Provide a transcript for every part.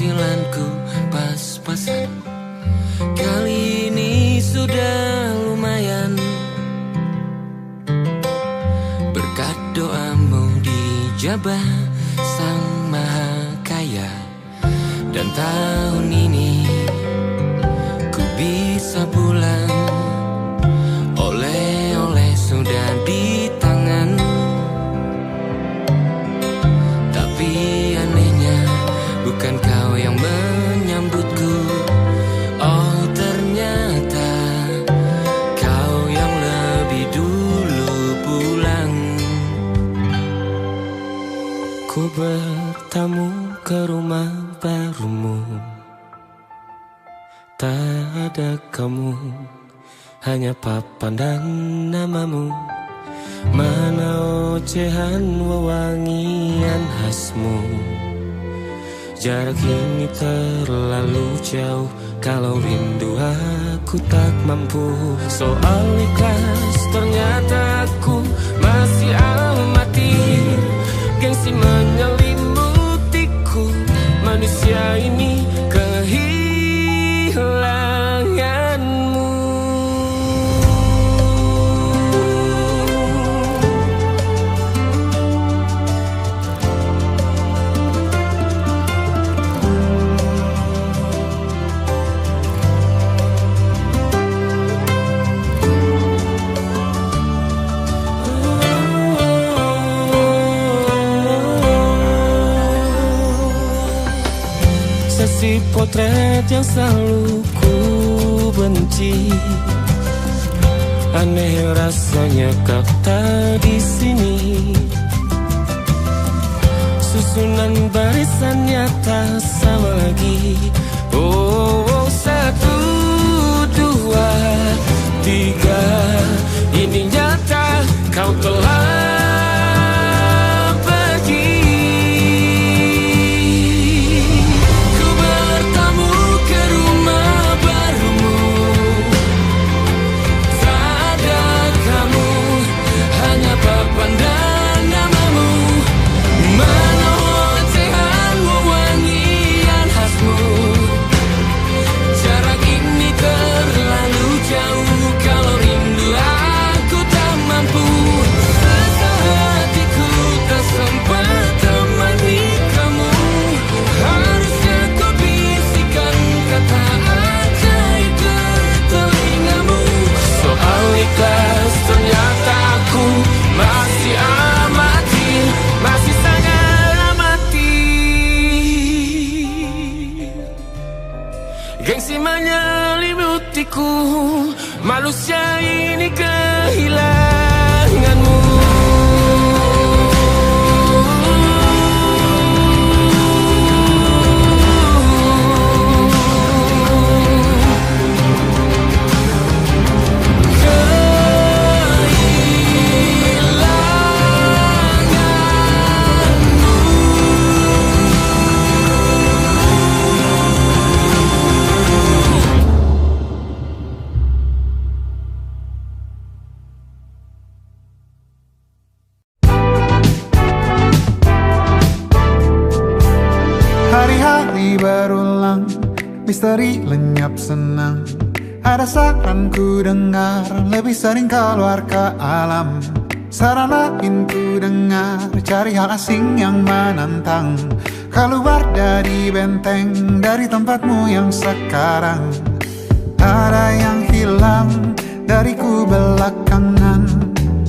penghasilanku pas-pasan. Kali ini sudah lumayan, berkat doamu dijabah Sang Maha Kaya. Dan tahun ini ku bisa pulang, oleh-oleh sudah di tangan. Tapi anehnya bukan kau yang menyambutku. Oh, ternyata kau yang lebih dulu pulang. Ku bertamu ke rumah barumu, tak ada kamu, hanya papan dan namamu. Mana ocehan wewangian khasmu. Jarak ini terlalu jauh, kalau rindu aku tak mampu. Soal ikhlas ternyata aku masih amati. Gengsi menyelimutiku, manusia ini kehilanganmu. Sesi potret yang selalu ku benci, aneh rasanya kau tak di sini. Susunan barisannya tak sama lagi. Oh, 1, 2, 3, ini nyata kau telah menyelimutiku, manusia ini kehilanganmu. Berulang, misteri lenyap senang. Ada saran ku dengar, lebih sering keluar ke alam. Saran lain ku dengar, cari hal asing yang menantang. Keluar dari benteng, dari tempatmu yang sekarang. Ada yang hilang dariku belakangan.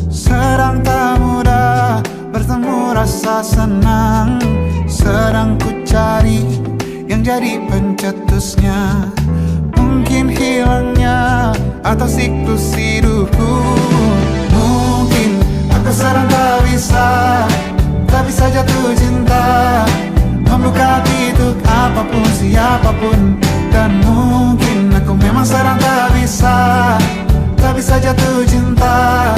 Sedang tak mudah bertemu rasa senang. Sedang ku cari yang jadi pencetusnya. Mungkin hilangnya atau siklus hidupku. Mungkin aku sedang tak bisa jatuh cinta, membuka hati untuk apapun, siapapun. Dan mungkin aku memang sedang tak bisa jatuh cinta,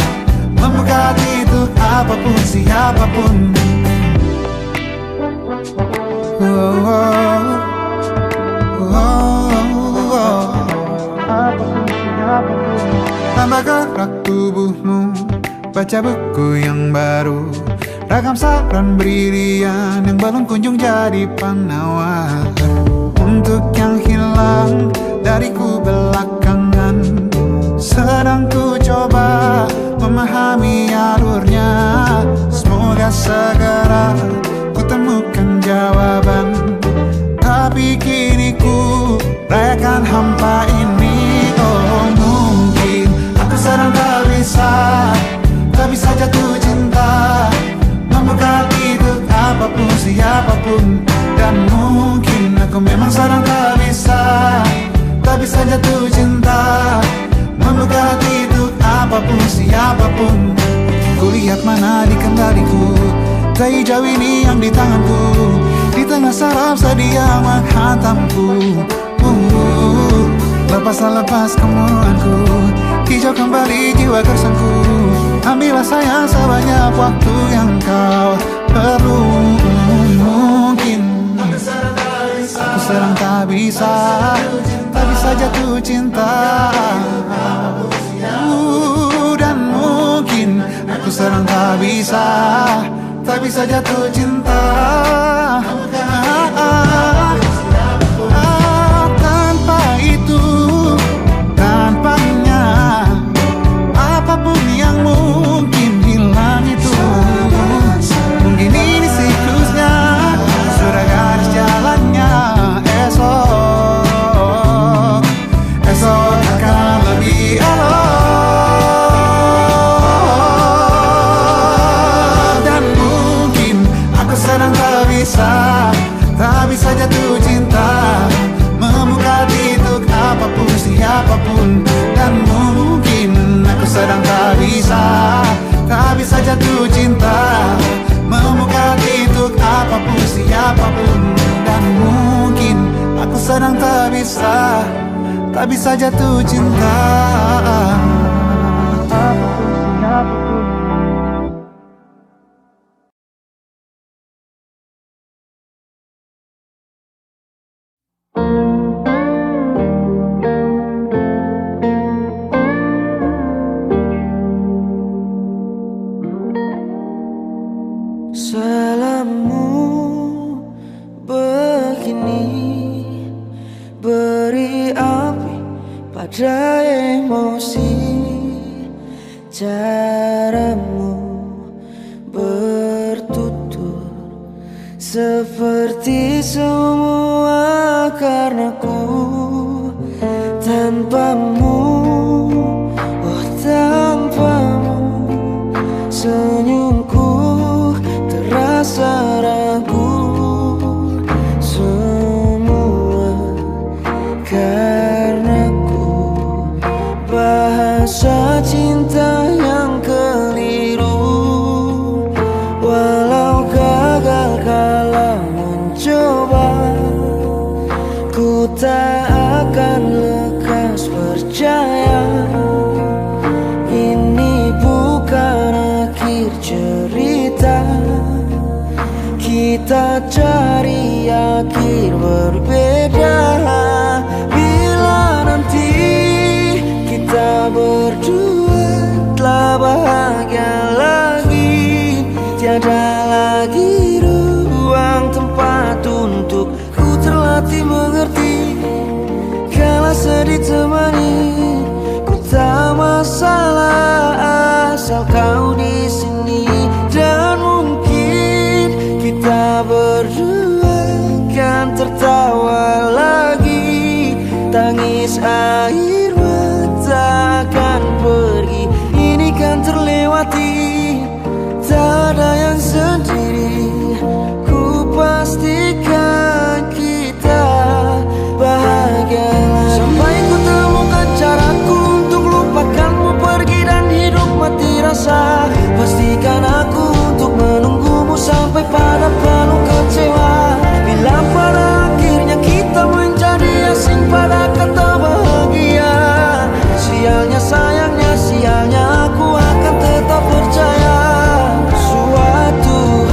membuka hati untuk apapun, siapapun. Tambah gerak tubuhmu, baca buku yang baru, ragam saran brilian yang belum kunjung jadi penawar. untuk yang hilang dariku belakangan. Sedang ku coba memahami alurnya. Semoga segera ku temukan jawaban. Tapi kini ku rayakan hampa ini. Oh mungkin aku sedang tak bisa jatuh cinta, membuka pintu apapun siapapun. Dan mungkin aku memang sedang tak bisa jatuh cinta, membuka pintu apapun siapapun. Kulihat mana di kendaliku, tak jauh ini yang di tanganku. Di tengah saraf sedia menghantamku. Lepas kemuanku, hijau kembali jiwa gersanku. Ambillah sayang sebanyak waktu yang kau perlu. Mungkin aku sedang tak bisa jatuh cinta. Dan mungkin aku sedang tak bisa jatuh cinta. Tanpa itu, tanpanya, apapun yang mungkin hilang itu. Mungkin ini siklusnya, sudah garis jalannya. Esok akan lebih elok. Dan mungkin aku sedang tak bisa jatuh cinta, membuka pintu apapun siapapun. Dan mungkin aku sedang tak bisa jatuh cinta, membuka pintu apapun siapapun. Dan mungkin aku sedang tak bisa jatuh cinta. Salammu begini, beri api pada emosi. Caramu bertutur seperti semua karenaku. Tanpamu, oh tanpamu, senyumku terasa ragu. Semua karenaku, bahasa cinta yang keliru. Walau gagal kala mencoba, ku tak akan lekas percaya. Ini bukan akhir cerita, kita cari akhir berbeda. Bila nanti kita berdua telah bahagia lagi, tiada lagi ruang tempat untuk ku terlatih mengerti. Kala sedih temani, ku tak masalah asal kau di sini. Dan mungkin kita berdua kan tertawa lagi, tangis air mata akan pergi. Ini kan terlewati, tak ada yang sendiri. Ku pastikan kita bahagia lagi. Sampai ku temukan caraku untuk lupakanmu pergi dan hidup mati rasa. Pastikan aku untuk menunggumu sampai pada penuh kecewa. Bila pada akhirnya kita menjadi asing pada kata bahagia, sialnya sayangnya sialnya aku akan tetap percaya suatu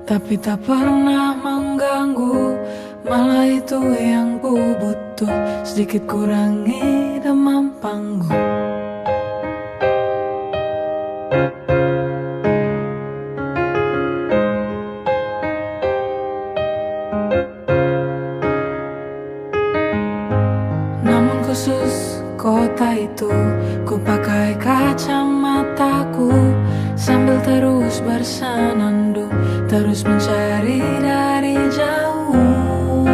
tapi tak pernah mengganggu. Malah itu yang ku butuh, sedikit kurangi demam panggung. Namun khusus kota itu, ku pakai kacamataku sambil terus bersenandung, terus mencari dari jauh.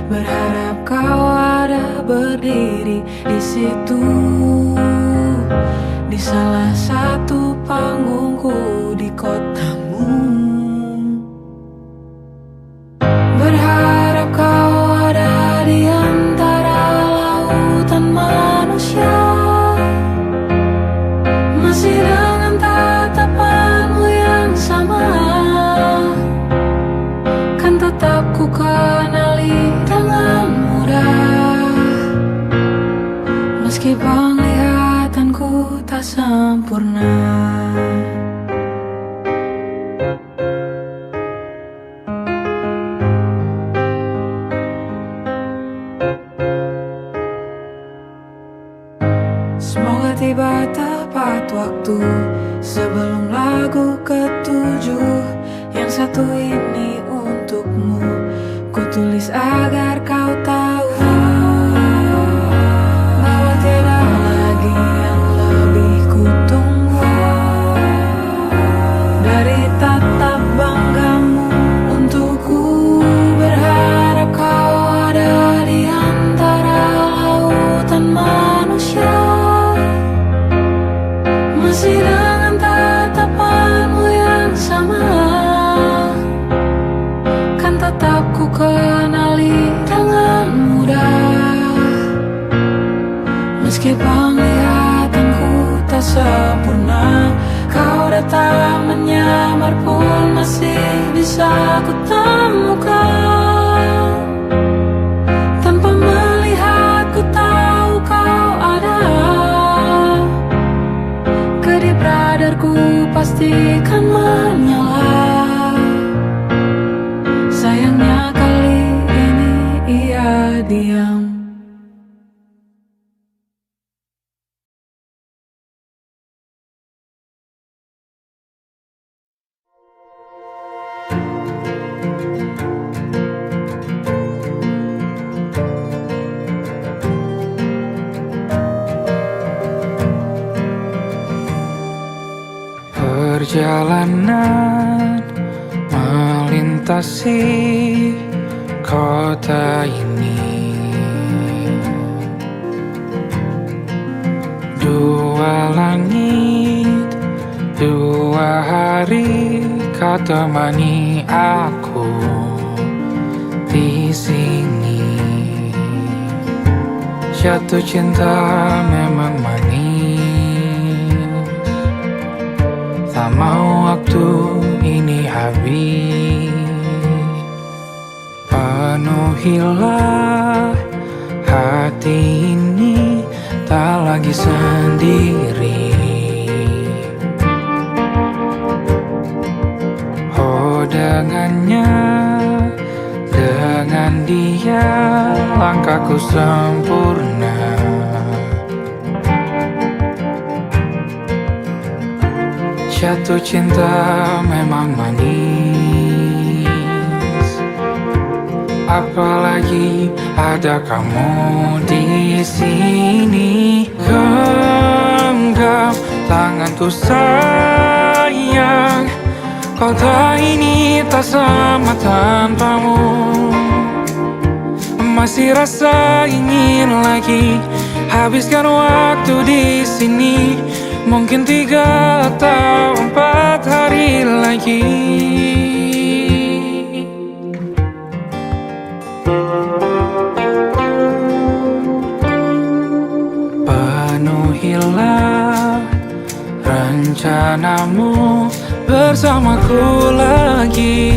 Berharap kau ada berdiri di situ, di salah satu panggungku di kotamu. Berharap kau ada di antara lautan manusia, masih dengan tatapanmu yang sama. Kan tetap ku kenali dengan mudah, meski penglihatanku tak sempurna. Semoga tiba tepat waktu sebelum lagu ketujuh. Yang satu ini untukmu, ku tulis agar kau tahu bahwa tiada lagi yang lebih ku tunggu dari tatap banggamu untukku. Berharap kau ada di antara lautan manusia, masih dengan tatapanmu yang sama. Kan tetap ku kenali dengan mudah, meski penglihatanku tak sempurna. Kau datang menyamar pun masih bisa ku temukan. Tanpa melihat ku tahu kau ada. Kedip radarku pastikan menyala. Sayangnya kali ini ia diam. Perjalanan melintasi kota ini, dua langit, dua hari kau temani aku di sini. Jatuh cinta memang manis, tak mau waktu ini habis. Penuhilah hati ini, tak lagi sendiri. Oh dengannya, dengan dia langkahku sempurna. Jatuh cinta memang manis, apalagi ada kamu di sini. Genggam tanganku sayang, kota ini tak sama tanpamu. Masih rasa ingin lagi habiskan waktu di sini. Mungkin 3 atau 4 hari lagi. Penuhilah rencanamu bersamaku lagi.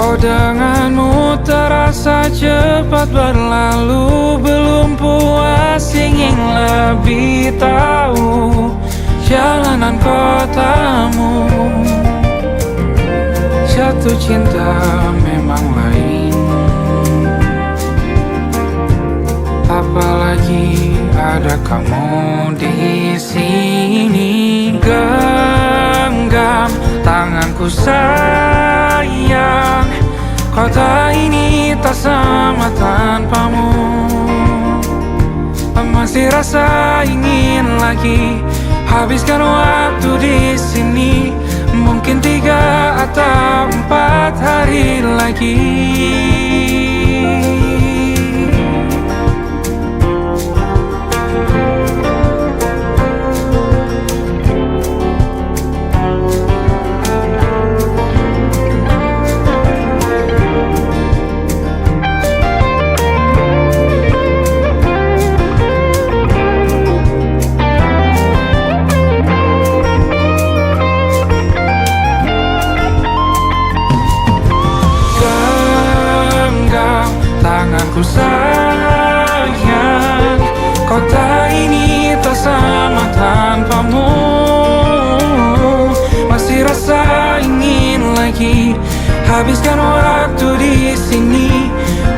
Oh denganmu terasa cepat berlalu, belum puas ingin lebih tahu. jalanan kotamu. Jatuh cinta memang lain, apalagi ada kamu di sini. Genggam tanganku sayang, kota ini tak sama tanpamu. Masih rasa ingin lagi habiskan waktu di sini. Mungkin 3 atau 4 hari lagi. Tanganku sayang, kota ini tak sama tanpamu. Masih rasa ingin lagi habiskan waktu di sini.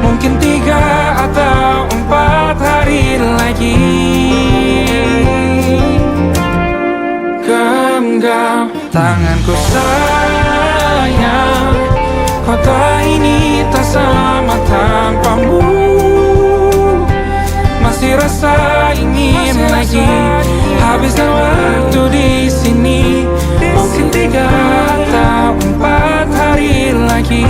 Mungkin 3 atau 4 hari lagi. Genggam tanganku sayang, kota ini tak sama tanpamu. Masih rasa ingin lagi habiskan waktu di sini. Mungkin 3 atau 4 hari lagi.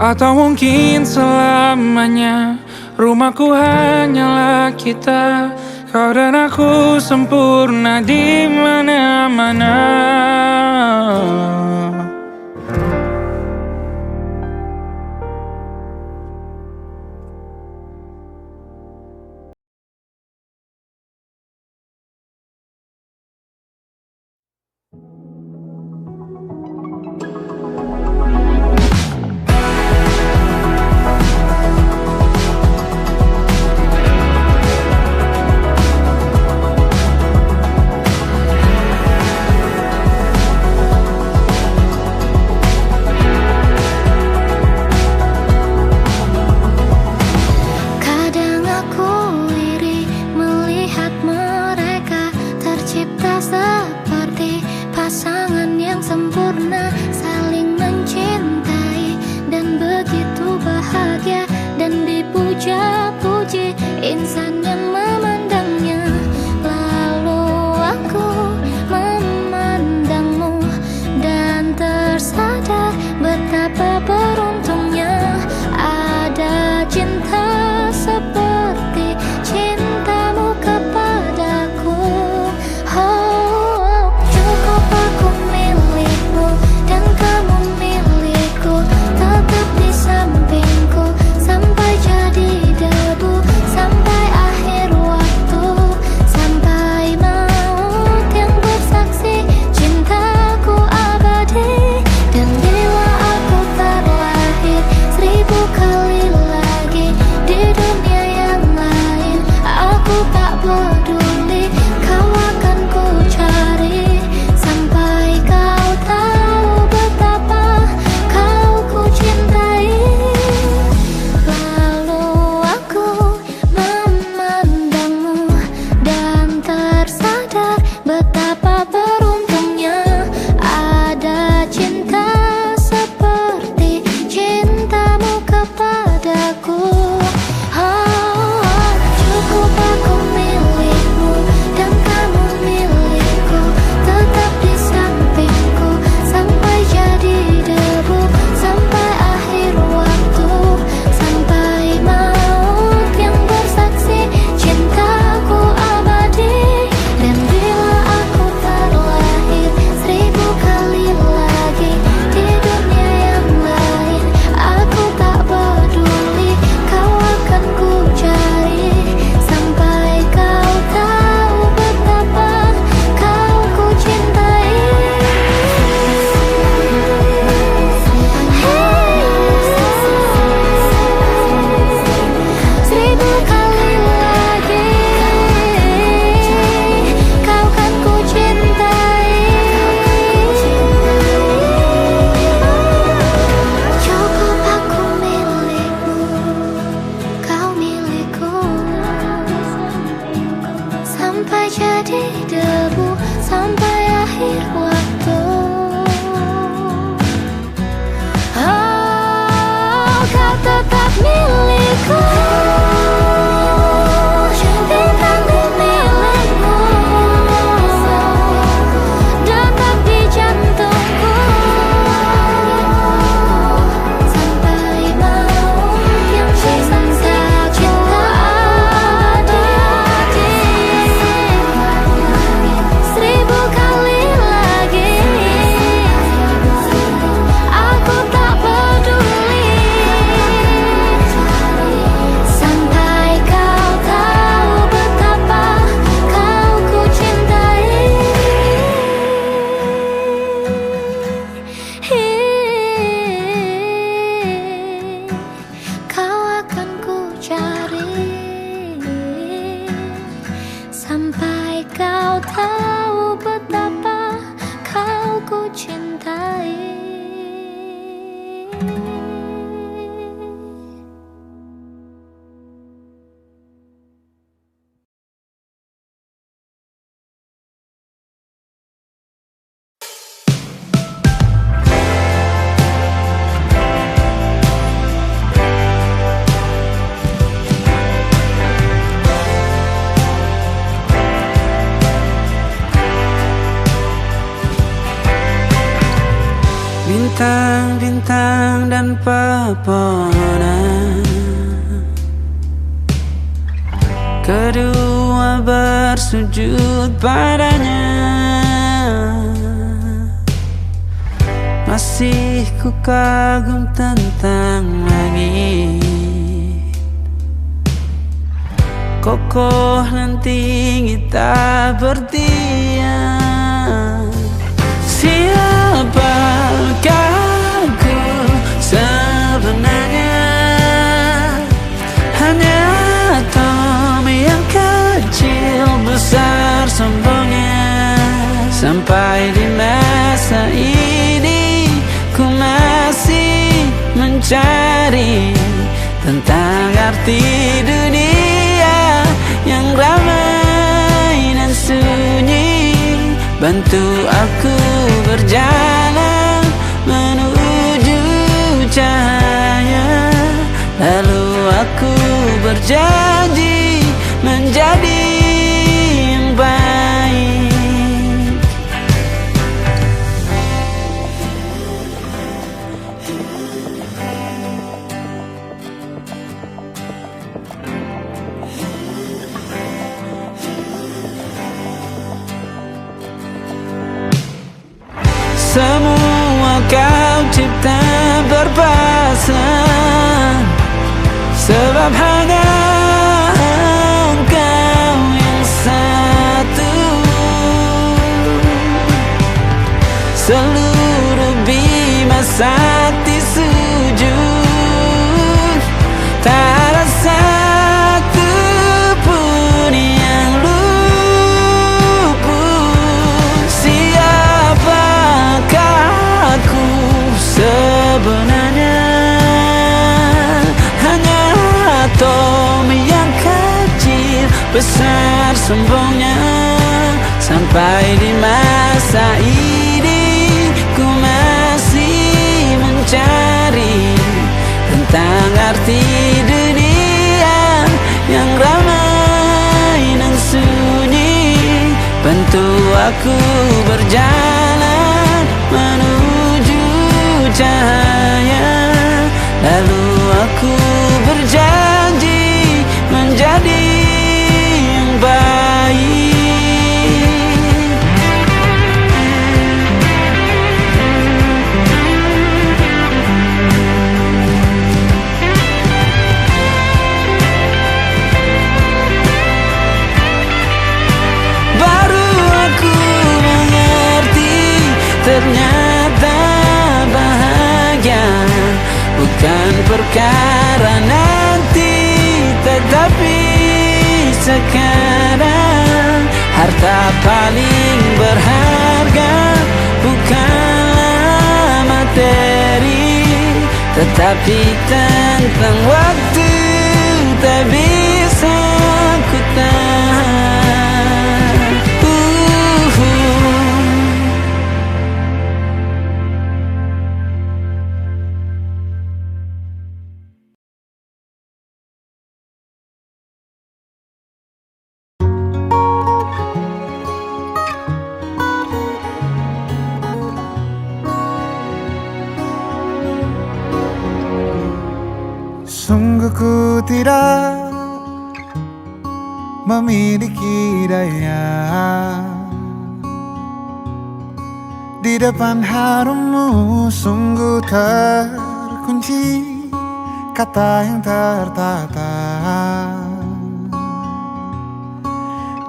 Atau mungkin selamanya. Rumahku hanyalah kita, kau dan aku sempurna di mana-mana. jadi debu sampai akhir waktu. Oh, kau tetap milikku. Bintang di milikku, dekat di jantungku. Sampai malam yang cinta kita abadi. 1000 kali lagi aku tak peduli. Sampai kau tahu betapa kau ku cintai. Kau akan ku cari sampai kau tahu betapa kau ku cintai. Bintang-bintang dan pepohonan, kedua bersujud padanya. Masih ku kagum tentang langit, kokoh dan tinggi tak berdiam. Siapakah aku sebenarnya? Hanya atom yang kecil besar sombongnya. Sampai di masa ini ku masih mencari tentang arti dunia yang ramai dan sunyi. Bantu aku berjalan menuju cahaya. Lalu aku berjanji menjadi yang baik. Semua kau cipta berpasang, sebab hanya engkau yang satu. Seluruh bima sakti sujud, tak ada satu pun yang luput. Siapakah aku sebenarnya? Hanya atom yang kecil besar sombongnya. Sampai di masa ini ku masih mencari tentang arti dunia yang ramai dan sunyi. Bantu aku berjalan menuju cahaya. Lalu aku berjanji menjadi yang baik. Baru aku mengerti, ternyata bahagia bukan perkara nanti, tetapi sekarang. Harta paling berharga bukanlah materi, tetapi tentang waktu tak bisa ku tahan. tidak memiliki daya di depan harummu, sungguh terkunci kata yang tertata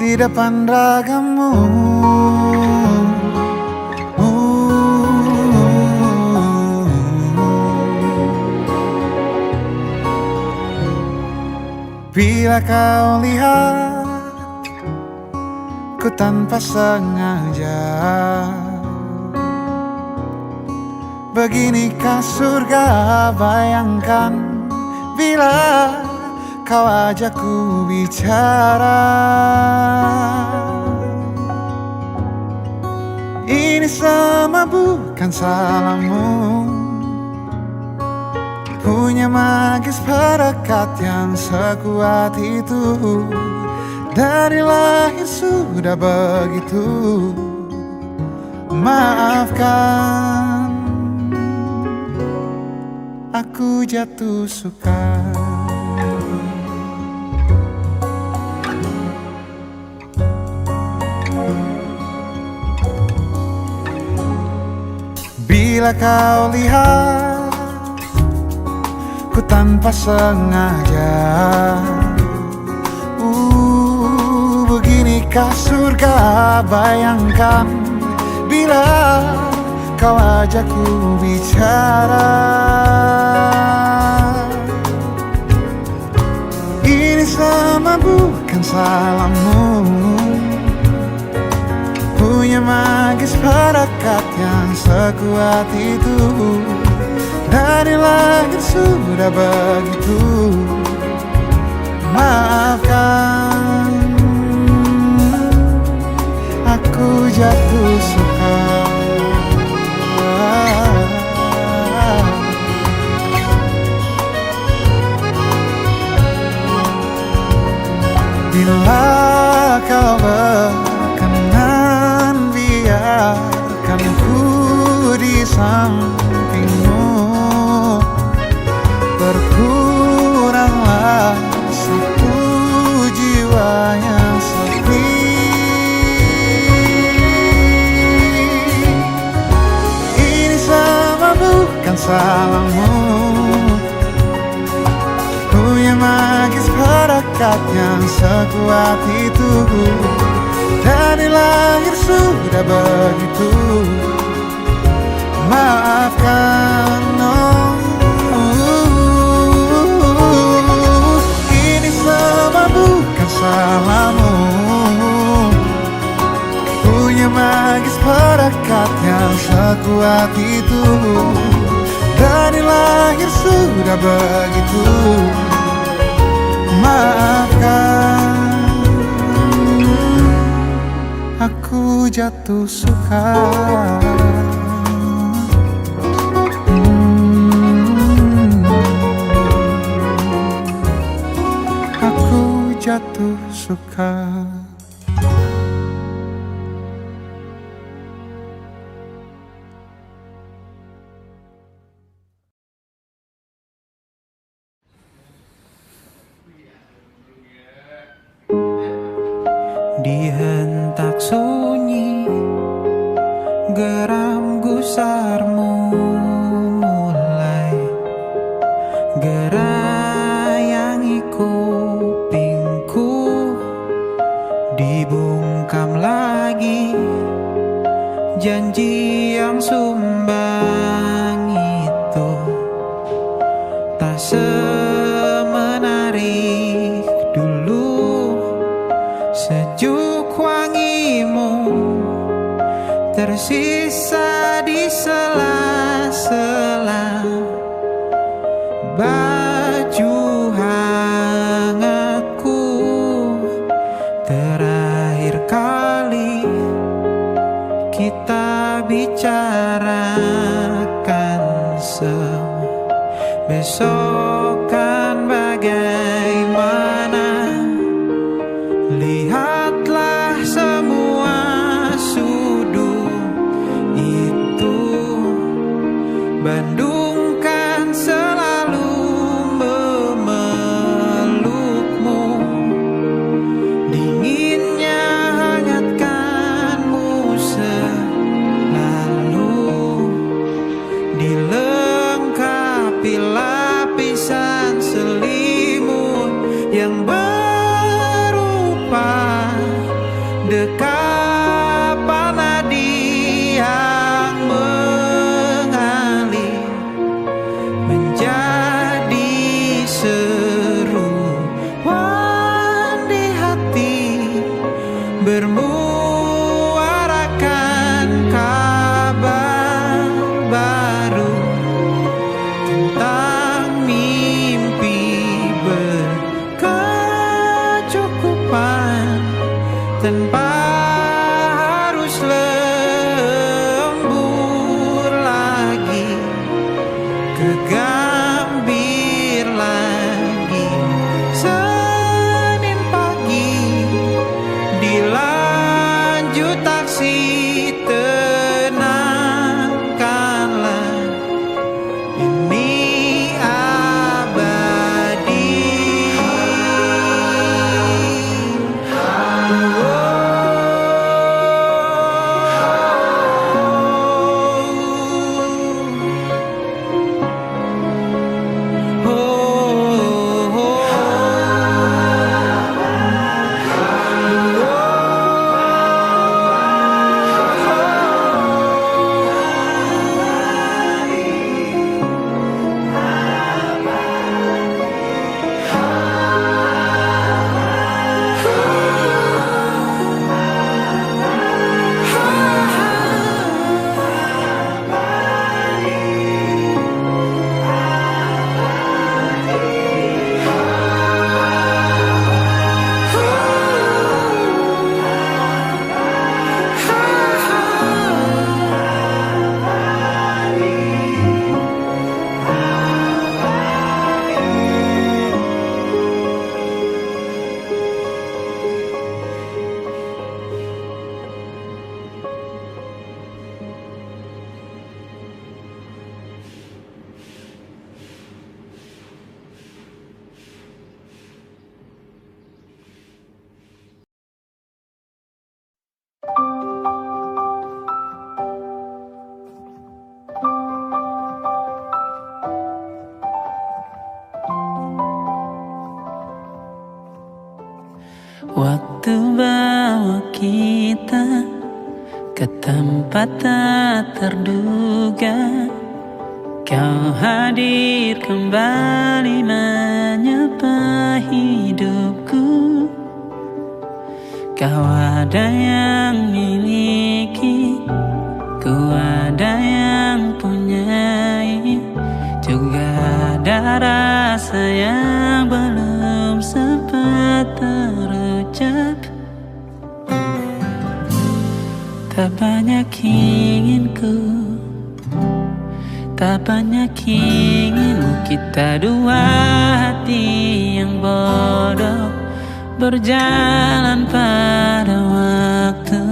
di depan ragammu. Bila kau lihat ku tanpa sengaja, beginikah surga? Bayangkan bila kau ajak ku bicara. Ini semua bukan salahmu, punya magis perekat yang sekuat itu. Dari lahir sudah begitu. Maafkan, aku jatuh suka. Bila kau lihat ku tanpa sengaja, beginikah surga? Bayangkan bila kau ajak ku bicara. Ini semua bukan salahmu, punya magis perekat yang sekuat itu. Dari lahir sudah begitu. Maafkan, aku jatuh suka. Bila kau berkenan, biarkan ku di sampingmu. Berkuranglah satu jiwa yang sepi. Ini semua bukan salahmu, punya magis perekat yang sekuat itu. Dari lahir sudah begitu. Maafkan, ini semua bukan salahmu, punya magis perekat yang sekuat itu. Dari lahir sudah begitu. Maafkan, aku jatuh suka. Aku jatuh suka. Di hentak sunyi, geram gusarmu mulai gerayangi kupingku. Dibungkam lagi janji yang sumbang itu, tak semenarik dulu. Sejuk wangimu tersisa di sela-sela baju hangatku. Terakhir kali kita bicarakan semua, besok kan bagaimana. Lihatlah semua sudut itu. Bandung kan selalu memerintah. harus lembur lagi, kegambir lagi. Senin pagi dilanjut taksi, tenangkanlah, ini abadi. Waktu bawa kita ke tempat tak terduga, kau hadir kembali menyapa hidupku. Kau ada yang miliki, ku ada yang punyai, juga ada rasa yang belum sempat terucap. Tak banyak inginku, tak banyak inginmu, kita dua hati yang bodoh berjalan pada waktu.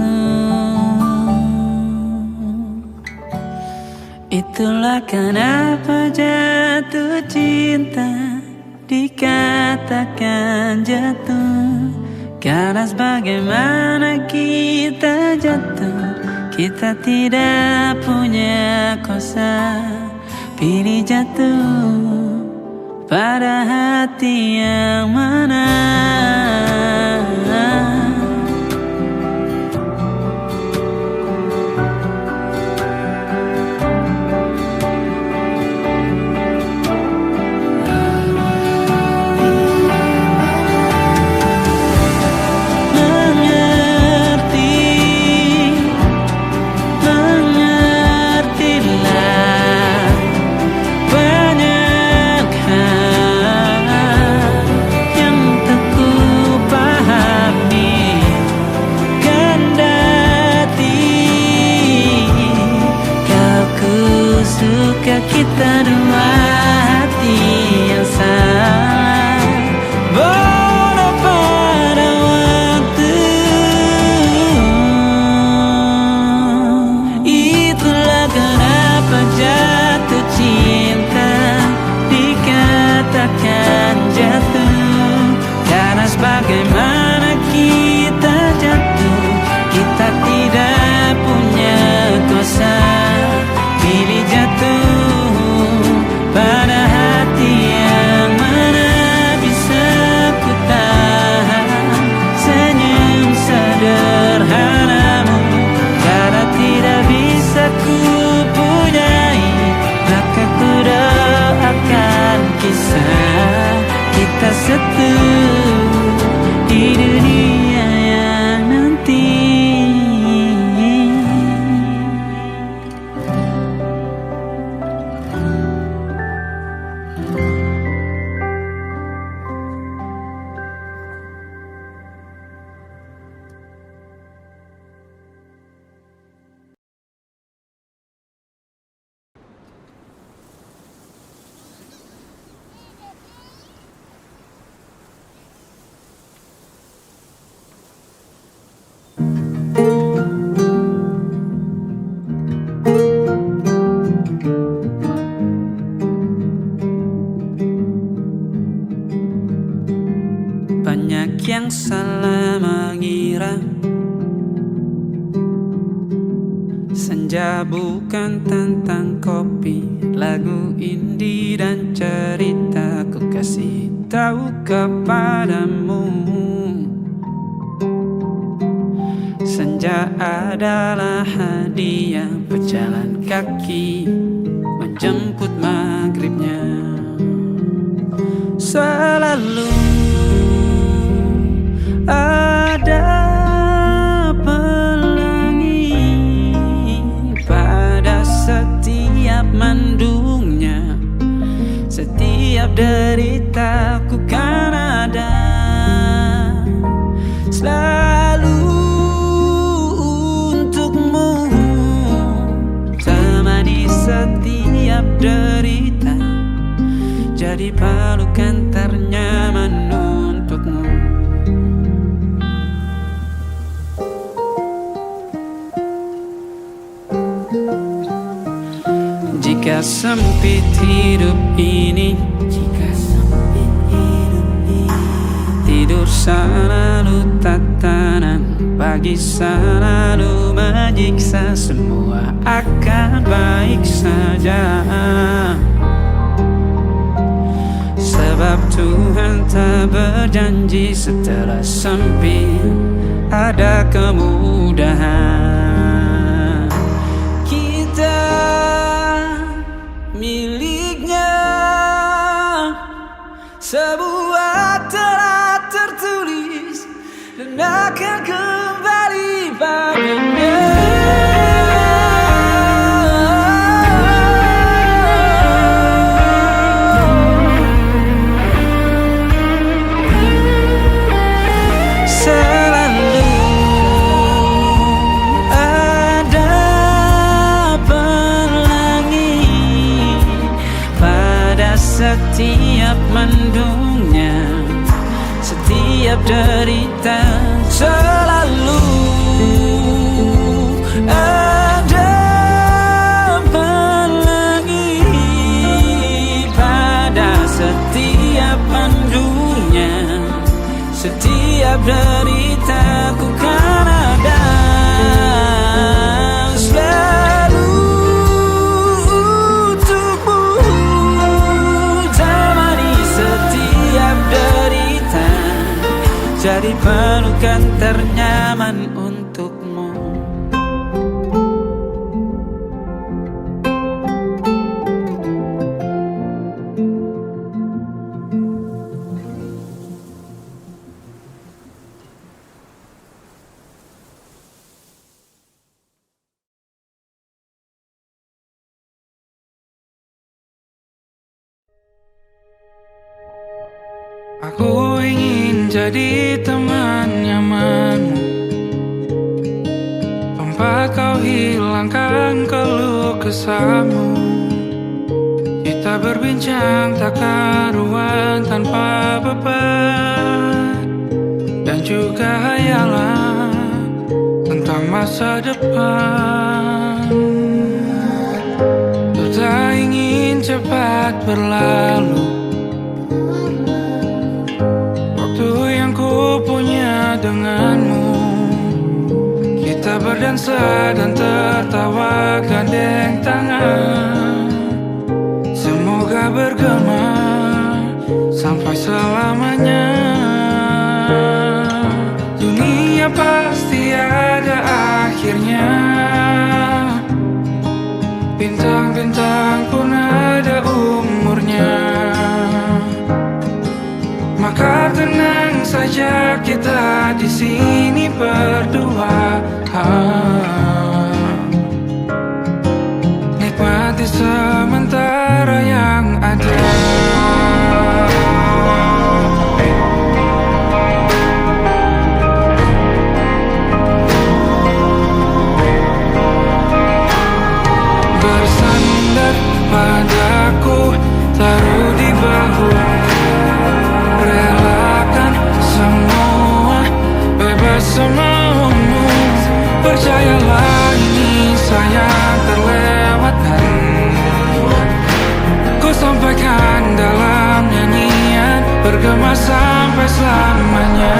Itulah kenapa jatuh cinta dikatakan jatuh, karena bagaimana kita jatuh, kita tidak punya kuasa. Pilih jatuh pada hati yang mana. Banyak hal yang tak ku pahami. Senja bukan tentang kopi, lagu indie dan cerita ku kasih tahu kepadamu. Senja adalah hadiah pejalan kaki menjemput maghribnya. Selalu ada setiap mendungnya, setiap deritaku kan ada. Selalu untukmu, temani setiap derita, jadi pelukan ternyaman untukmu. Jika sempit hidup ini, tidur selalu tatanan, pagi selalu menyiksa, semua akan baik saja. Sebab Tuhan tak berjanji setelah sempit ada kemudahan. Kita miliknya, sebuah telah tertulis dan akan kembali padanya. Setiap mendungnya, setiap derita, selalu ada pelangi. Pada setiap mendungnya, setiap derita ku kan ada. Jadi pelukan ternyaman untukmu. Aku ingin jadi teman nyamanmu, tempat kau hilangkan keluh kesahmu. Kita berbincang tak karuan tanpa beban, dan juga hayalan tentang masa depan. Ku tak ingin cepat berlalu punya denganmu. Kita berdansa dan tertawa gandeng tangan, semoga bergema sampai selamanya. Dunia pasti ada akhirnya, bintang-bintang pun ada umurnya. Maka tenang saja kita di sini berdua, nikmati sementara yang ada. Bersandar padaku, taruh di bahu, relakan semua, bebas semaumu. Percayalah ini sayang terlewatkan, ku sampaikan dalam nyanyian, bergema sampai selamanya.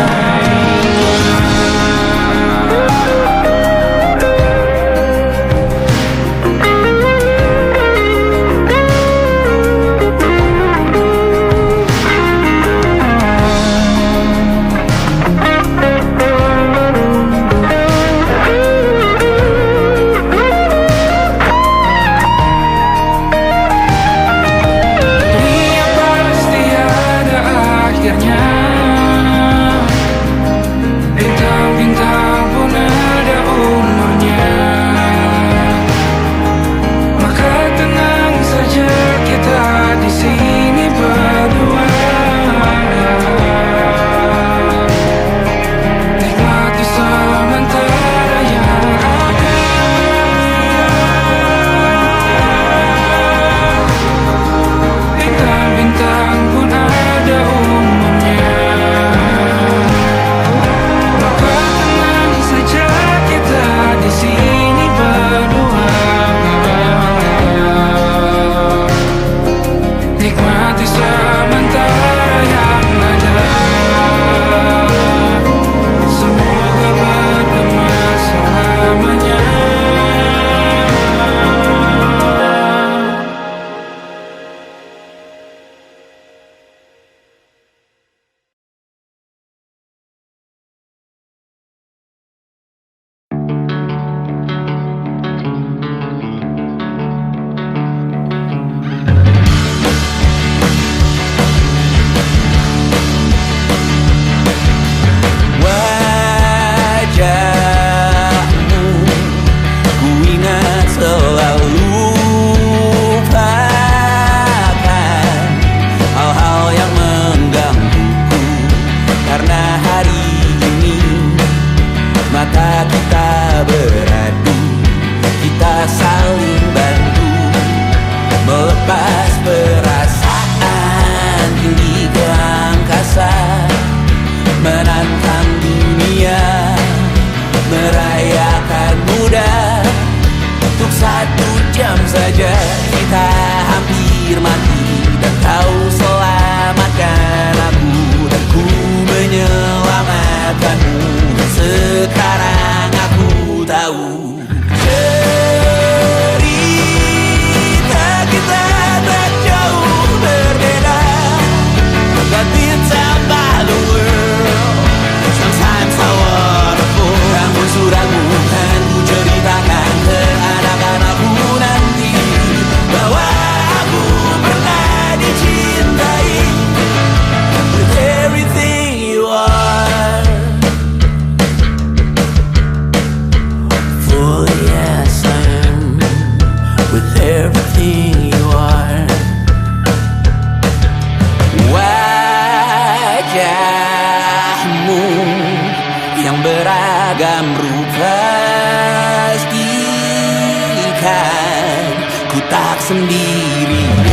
tak sendirian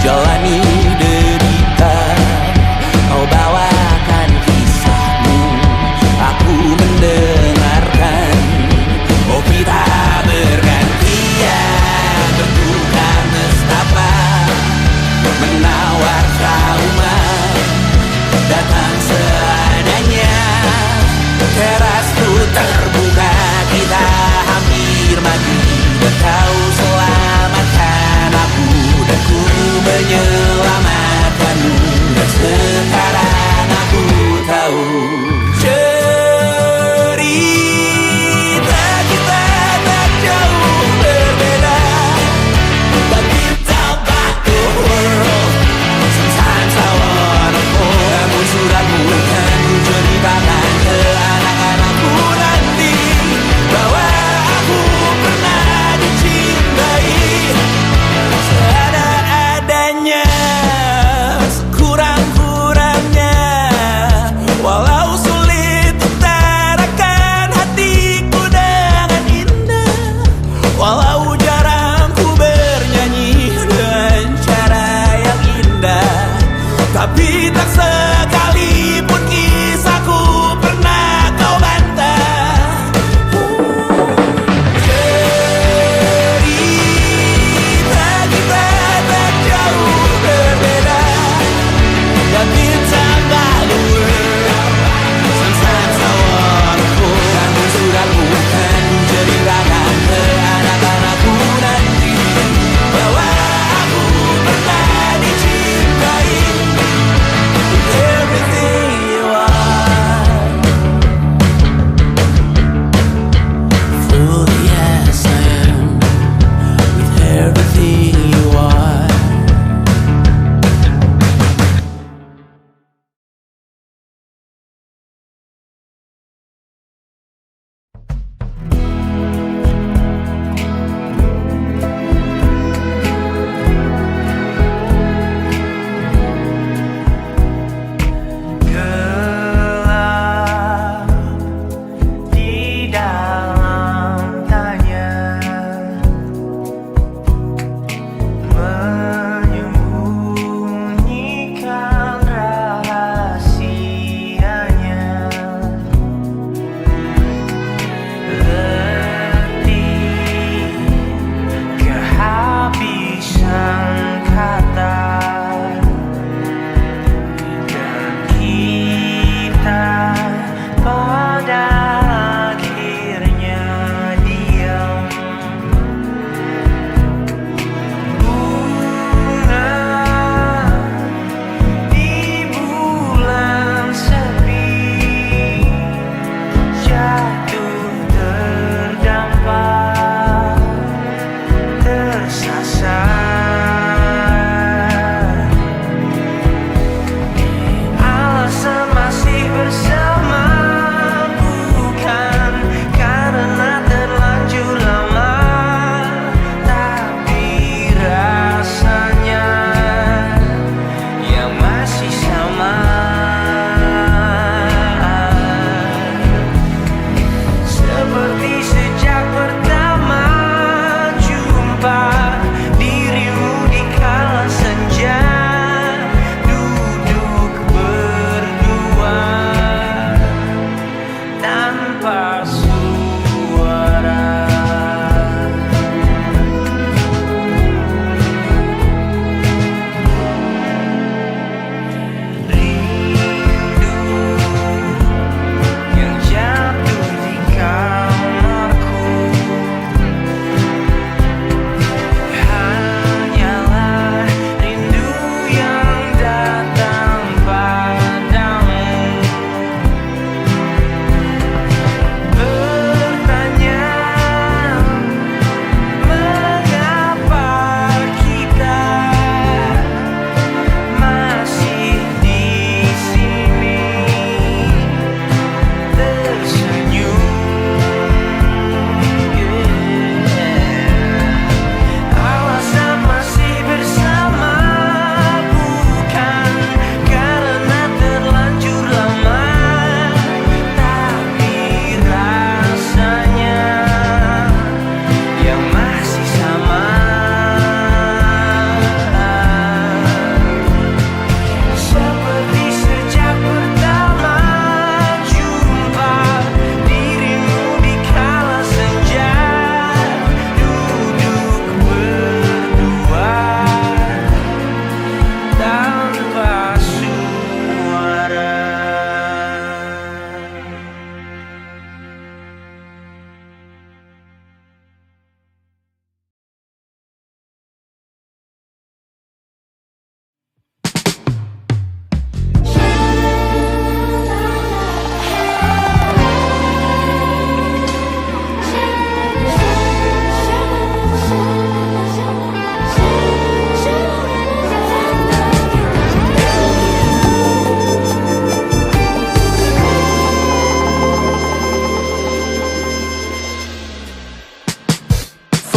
jalani derita. Kau bawakan kisahmu, aku mendengarkan. Oh kita bergantian, bertukar nestapa, menawar trauma, datang seadanya. Terasku terbuka, kita hampir mati dan kau selamatkan.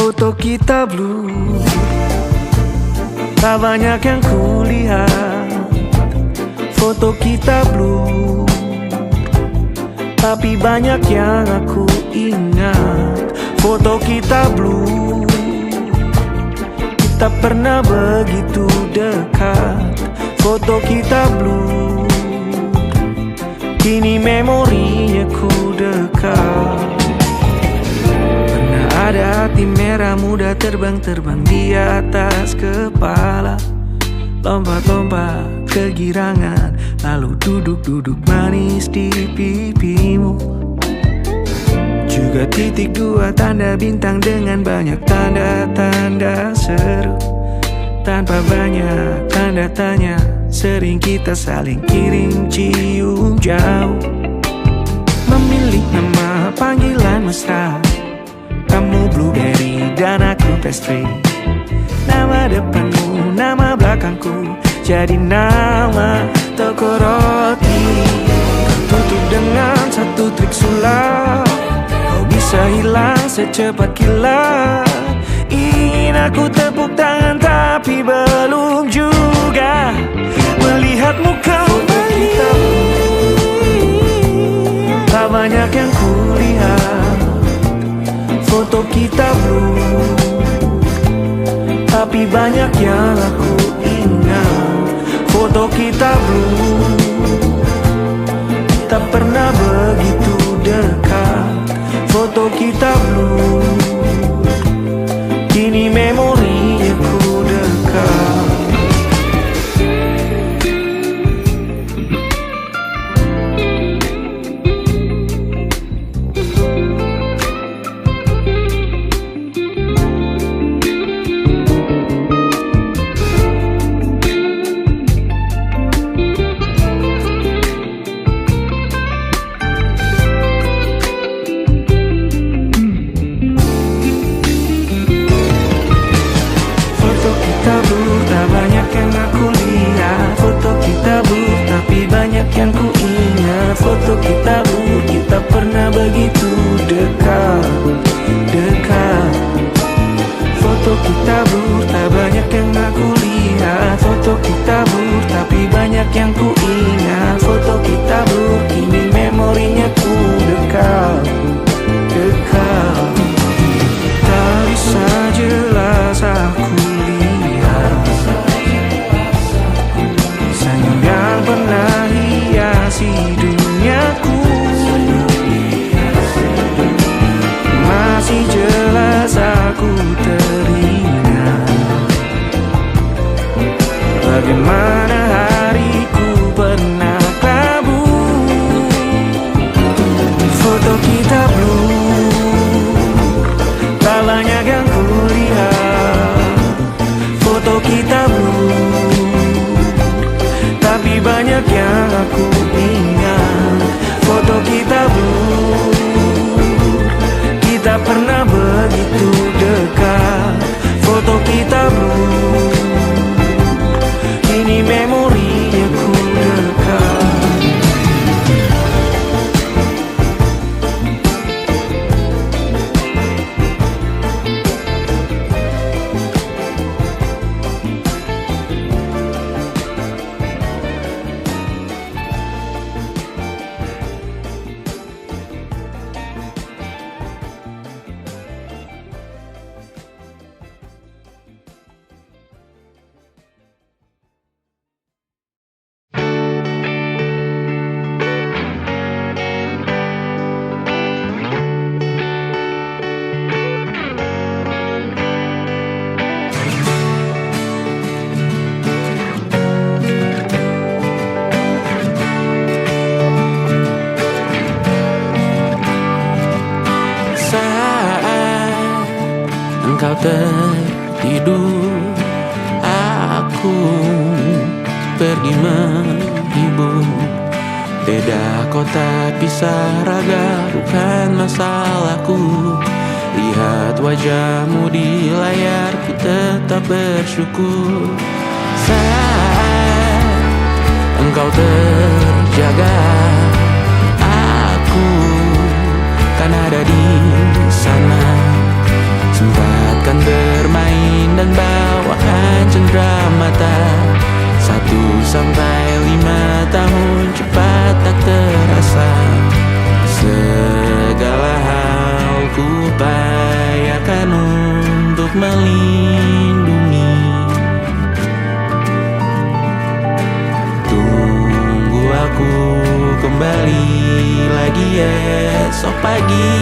foto kita blue. Tak banyak yang kulihat, foto kita blue. Tapi banyak yang aku ingat, foto kita blue. Kita pernah begitu dekat, foto kita blue. Kini memorinya ku dekat. Pernah ada hati merah muda terbang-terbang di atas kepala, lompat-lompat kegirangan, lalu duduk-duduk manis di pipimu. Juga titik dua tanda bintang dengan banyak tanda-tanda seru. Tanpa banyak tanda tanya, sering kita saling kirim cium jauh. Memilih nama panggilan mesra, kamu blueberry dan aku pastry. Nama depanmu, nama belakangku, jadi nama toko roti. Tutup dengan satu trik sulap, kau bisa hilang secepat kilat. Ingin aku tepuk tangan tapi belum juga melihatmu kembali. Tak banyak yang kulihat, foto kita blue. Tapi banyak yang aku ingat, foto kita blue. Tak pernah begitu dekat, foto kita blue. Kini memorinya ku dekat. Yang ku ingat, foto kita blue. Kita pernah begitu dekat, dekat. Foto kita blue, tak banyak yang aku lihat. Foto kita blue, tapi banyak yang ku ingat. Foto kita blue, kini memorinya ku dekat, dekat. Tak bisa jelas aku lihat senyum yang pernah hiasi duniaku. Masih jelas aku teringat bagaimana hariku pernah kelabu. Foto kita blue, tak banyak yang kulihat. Foto kita blue, tapi banyak yang aku ingat. Foto kita blue. Kita pernah begitu dekat, foto kita blue. Kini memorinya ku dekat. Engkau tertidur, aku pergi menghibur. Beda kota pisah raga bukan masalahku. Lihat wajahmu di layar, ku tetap bersyukur. Saat engkau terjaga, aku kan ada di sana. Sempat melindungi. Tunggu aku kembali lagi esok pagi.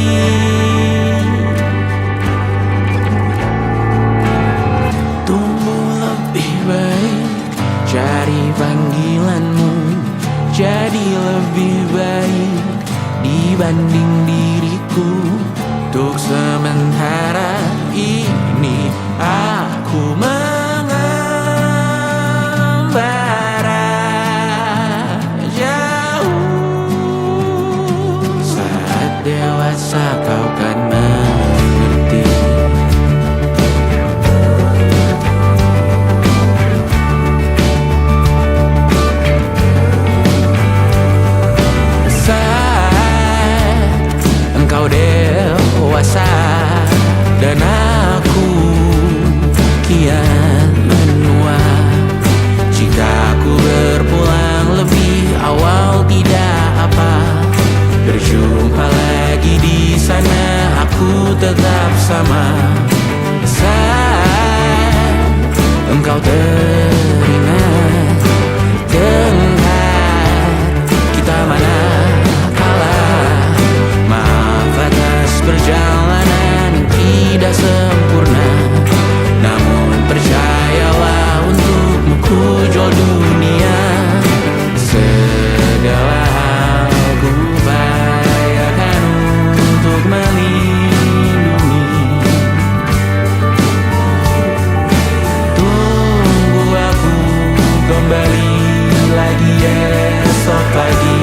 Tumbuh lebih baik, cari panggilanmu, jadi lebih baik dibanding diriku. Untuk sementara ini aku mengembara jauh. Saat dewasa kau kan mengerti. Saat engkau dewasa dan aku kian menua. Jika aku berpulang lebih awal tidak apa, berjumpa lagi di sana aku tetap sama. Saat engkau teringat tentang kita mana kalah. Maaf atas perjalanan tidak sempurna, namun percayalah untukmu ku jual dunia. Segala hal ku bayarkan untuk melindungi. Tunggu aku kembali lagi esok pagi.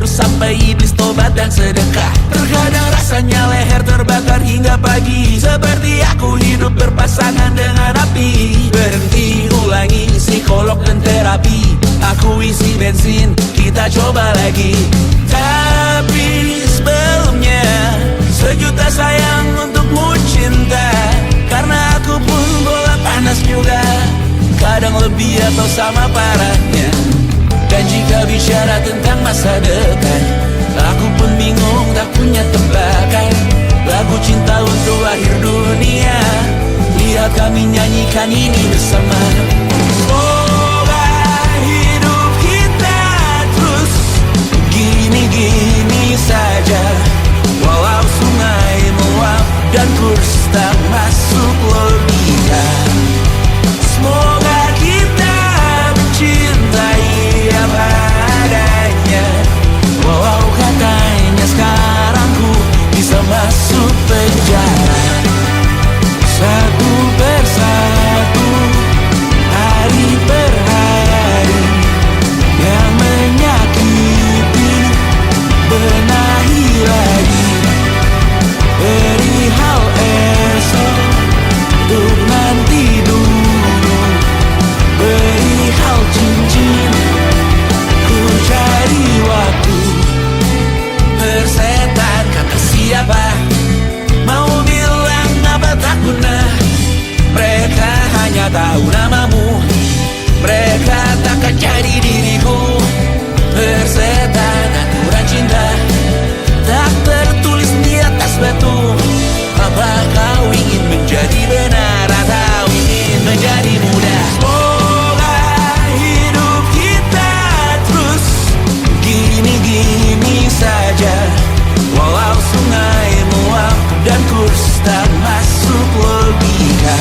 Sampai iblis tobat dan sedekah. Terkadang rasanya leher terbakar hingga pagi, seperti aku hidup berpasangan dengan api. Berhenti, ulangi psikolog dan terapi. Aku isi bensin, kita coba lagi. Tapi sebelumnya sejuta sayang untukmu cinta. Karena aku pun bola panas juga, kadang lebih atau sama parahnya. Dan jika bicara tentang masa depan, aku pun bingung tak punya tebakan. Lagu cinta untuk akhir dunia, lihat kami nyanyikan ini bersama. Semoga hidup kita terus gini-gini saja, walau sungai meluap dan kurs tak masuk. sengsara tak ingin menjadi muda. Semoga hidup kita terus gini-gini saja, walau sungai meluap dan kurs tak masuk logika.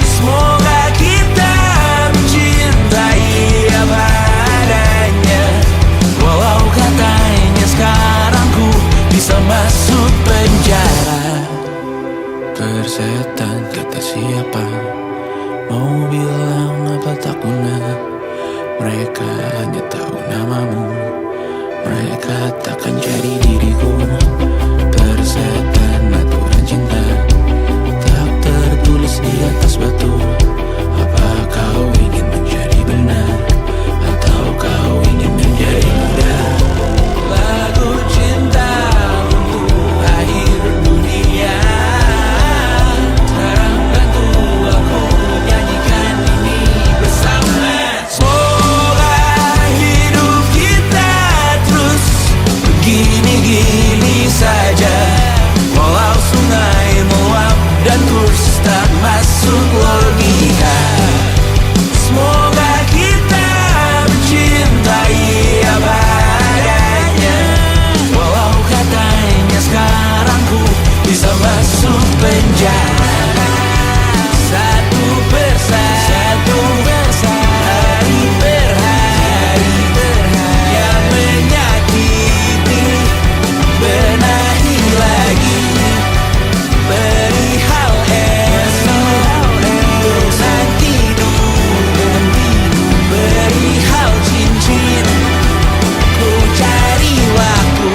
Semoga kita mencintai apa adanya, walau katanya sekarang ku bisa masuk penjara. Persetan kata siapa, mau bilang apa tak guna. Mereka hanya tahu namamu, mereka takkan jadi diriku. Persetan aturan cinta tak tertulis di atas batu. Apa kau ingin menjadi benar, atau kau ingin menjadi muda? Lagu cinta untuk akhir dunia, sekarang bantu aku nyanyikan ini bersama. Semoga hidup kita terus begini-gini saja, walau sungai meluap dan kurs tak masuk logika. Semoga kita mencintai apa adanya, walau katanya sekarang ku bisa masuk penjara. Satu persatu, hari per hari, yang menyakiti benahi lagi. Perihal esok untuk nanti dulu, perihal cincin ku cari waktu.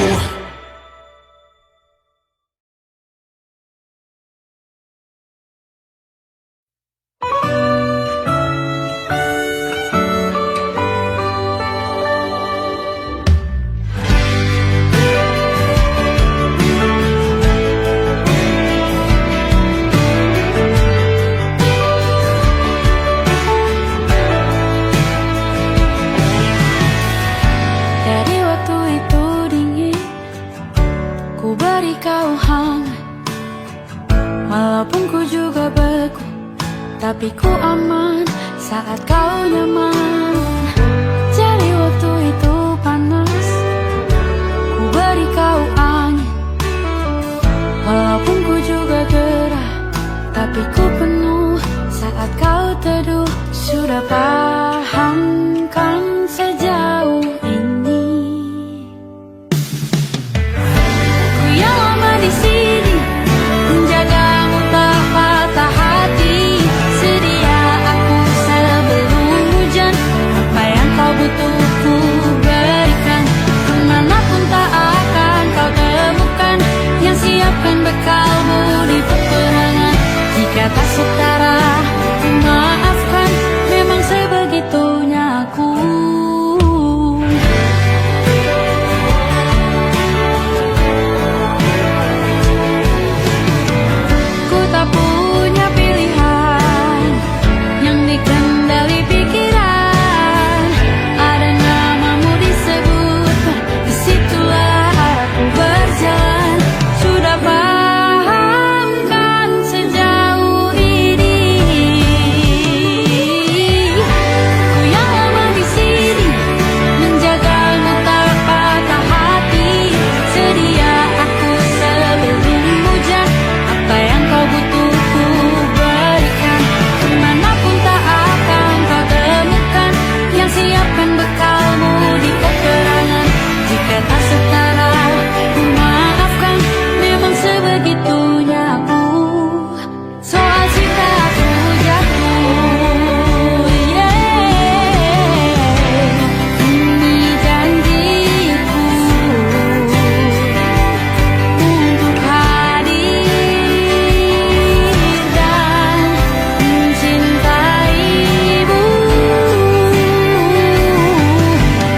Dari waktu itu dingin, ku beri kau hangat. Walaupun ku juga beku, tapi ku aman saat kau nyaman. Dari waktu itu panas, ku beri kau angin. Walaupun ku juga gerah, tapi ku penuh saat kau teduh. Sudah paham kan sejauh ini? Ku yang lama di sini, menjagamu tak patah hati. Sedia aku sebelum hujan, apa yang kau butuh ku berikan. Kemanapun tak akan kau temukan, yang siapkan bekalmu di peperangan. Jika tak setara, ku maafkan, memang sebegitunya aku. Ku tak punya pilihan yang dikendali pikiran. Ada namamu disebut, disitulah aku berjalan. Sudah paham kan sejauh ini? Ku yang lama di sini, menjagamu tak patah hati. Sedia aku sebelum hujan, apa yang kau butuh ku berikan. Kemanapun tak akan kau temukan, yang siapkan bekalmu di peperangan. Jika tak setara, ku maafkan, memang sebegitunya aku. Soal cinta aku jatuh, ini janjiku untuk hadir dan mencintaimu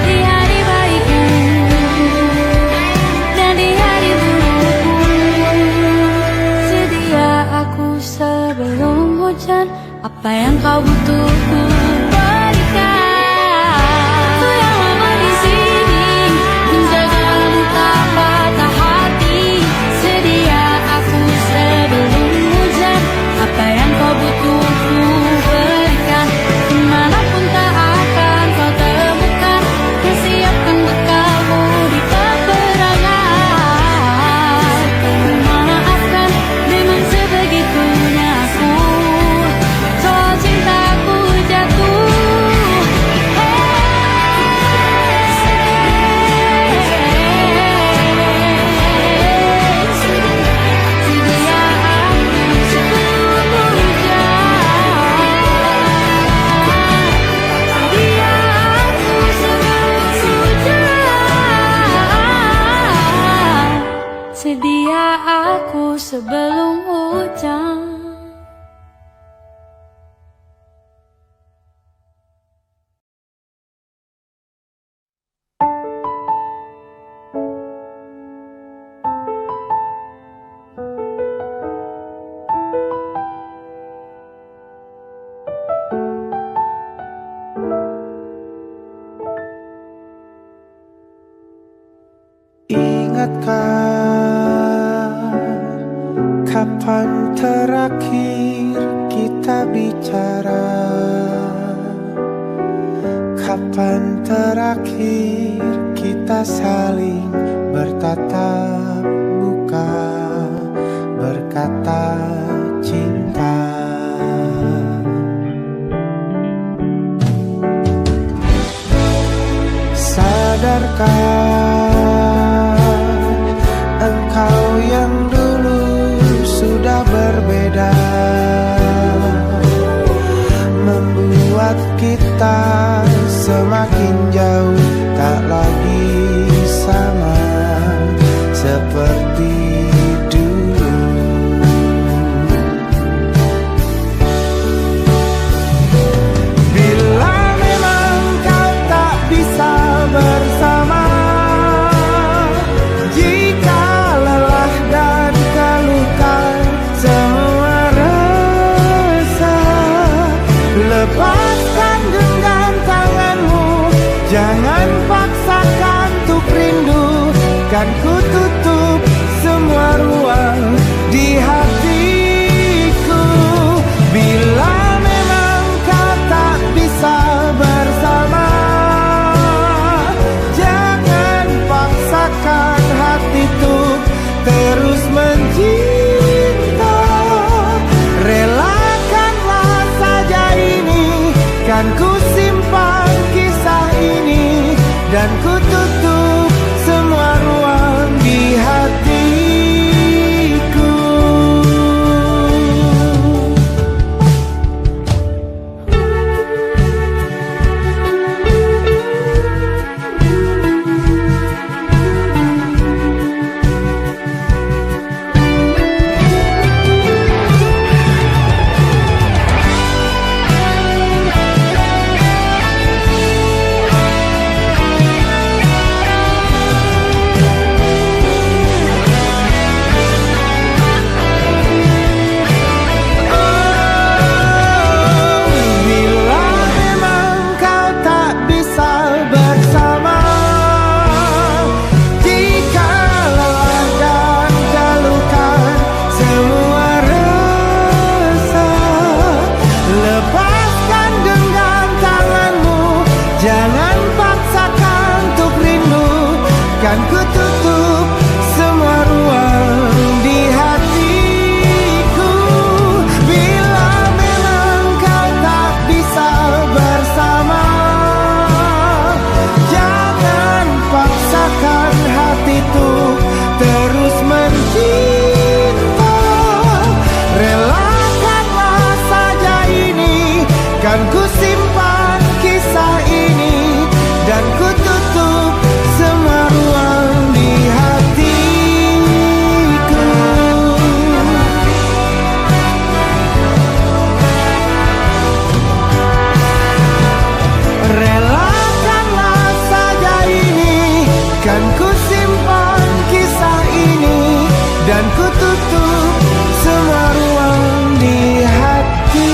di hari baikku dan di hari burukku. Sedia aku sebelum hujan, apa yang kau butuh ku berikan. Ku yang lama di sini, menjagamu tak patah hati. Sedia aku sebelum hujan, apa yang sebelum hujan. Ingatkah kapan terakhir kita bicara? Kapan terakhir kita saling bertatap muka, berkata cinta? Sadarkah engkau yang dulu sudah berbeda, membuat kita semakin jauh, tak lagi sama seperti dulu. Bila memang kau tak bisa bersama, jika lelah dan keluhkan semua rasa, lepaskan genggam tanganmu, jangan paksakan untuk rindu. Kan ku tutup semua ruang di hatiku. Bila memang kau tak bisa bersama, jangan paksakan hati untuk terus mencinta. Relakanlah saja ini, kan ku simpan kisah ini, dan ku tutup semua ruang di hatiku. Jangan paksakan untuk rindu, kan ku tutup semua ruang di hatiku. Bila memang kau tak bisa bersama, jangan paksakan hati untuk terus mencinta. Relakanlah saja ini, kan ku simpan kisah ini, dan ku tutup semua ruang di hatiku. Relakanlah saja ini, kan ku simpan kisah ini, dan ku tutup semua ruang di hatiku.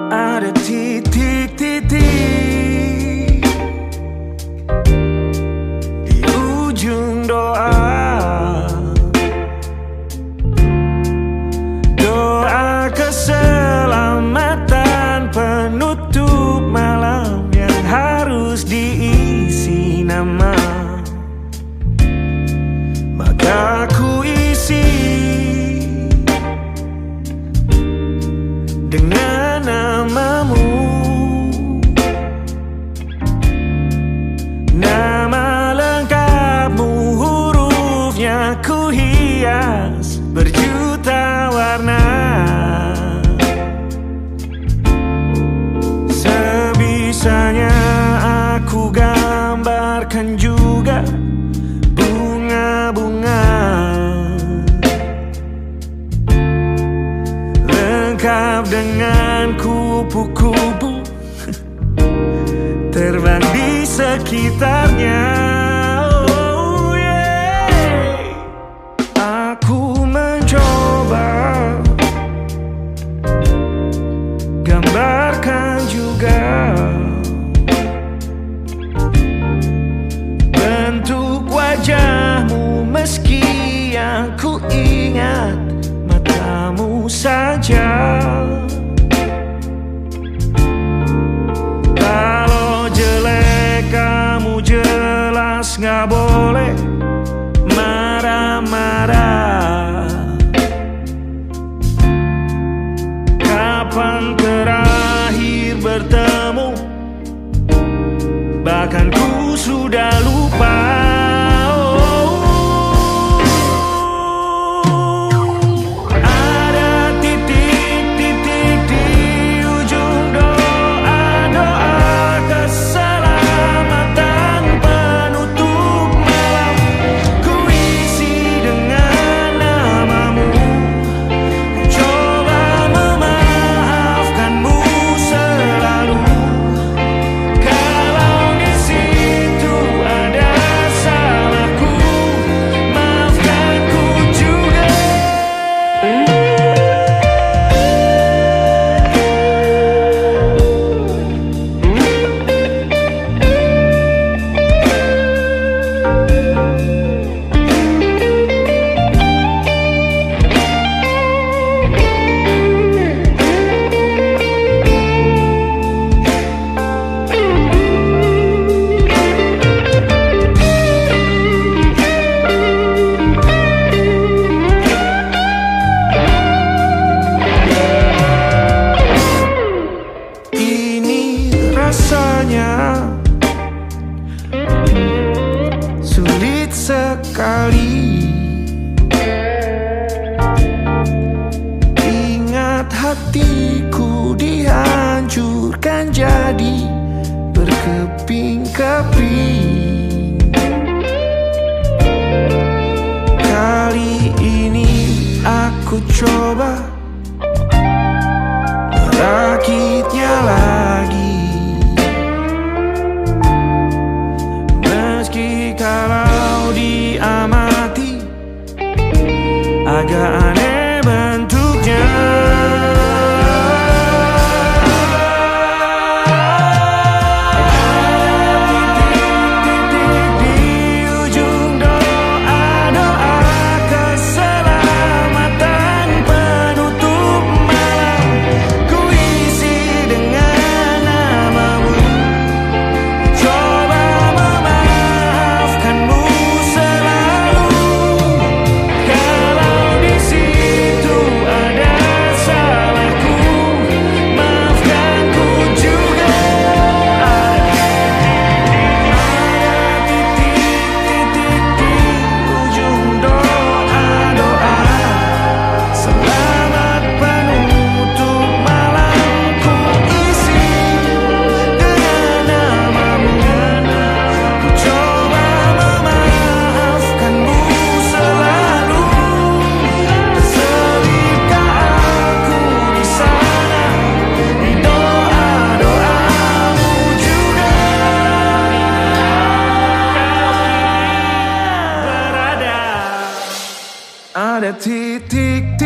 Ada titik-titik di ujung doa, doa keselamatan penutup malam yang harus diisi nama. Maka ku isi dengan namamu, nama lengkapmu, huruf Maafnya ku hias berjuta warna, sebisanya aku gambarkan juga bunga-bunga, lengkap dengan kupu-kupu terbang di sekitarnya. Oh yeah. Aku mencoba gambarkan juga bentuk wajahmu, meski yang ku ingat matamu saja. Kalau jelek kamu jelas gak boleh marah-marah. Kapan terakhir bertemu, bahkan ku sudah lupa. Rasanya sulit sekali ingat hatiku dihancurkan jadi berkeping-keping. Kali ini aku coba merakitnya lagi, meski kalau diamati agak aneh bentuknya. Ada titik